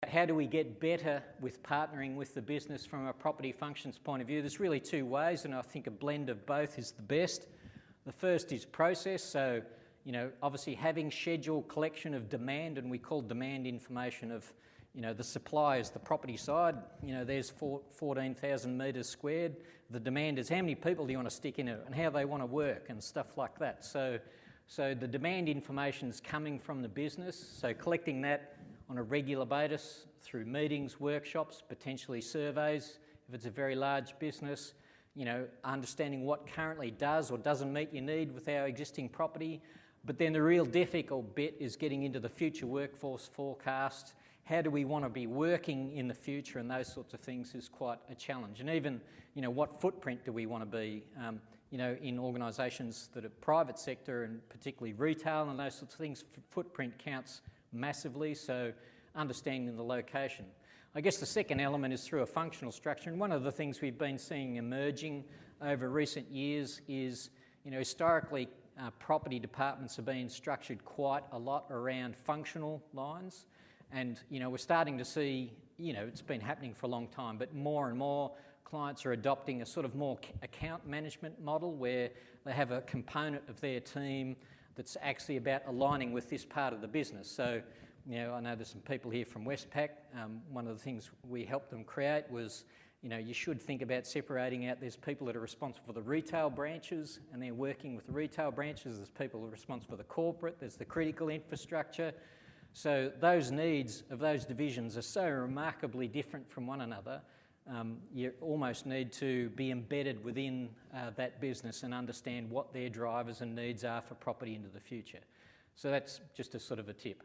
How do we get better with partnering with the business from a property functions point of view? There's really two ways, and I think a blend of both is the best. The first is process, so obviously having scheduled collection of demand, and we call demand information of the supply is the property side. There's 14,000 metres squared. The demand is how many people do you want to stick in it and how they want to work and stuff like that. So the demand information is coming from the business, so collecting that on a regular basis through meetings, workshops, potentially surveys, if it's a very large business, understanding what currently does or doesn't meet your need with our existing property. But then the real difficult bit is getting into the future workforce forecast. How do we want to be working in the future, and those sorts of things is quite a challenge. And even, what footprint do we want to be, in organisations that are private sector and particularly retail and those sorts of things, footprint counts massively, so understanding the location. I guess the second element is through a functional structure, and one of the things we've been seeing emerging over recent years is, historically property departments have been structured quite a lot around functional lines, and we're starting to see, it's been happening for a long time, but more and more clients are adopting a sort of more account management model where they have a component of their team that's actually about aligning with this part of the business. So, I know there's some people here from Westpac. One of the things we helped them create was, you should think about separating out. There's people that are responsible for the retail branches and they're working with the retail branches. There's people who are responsible for the corporate. There's the critical infrastructure. So those needs of those divisions are so remarkably different from one another. You almost need to be embedded within that business and understand what their drivers and needs are for property into the future. So that's just a sort of a tip.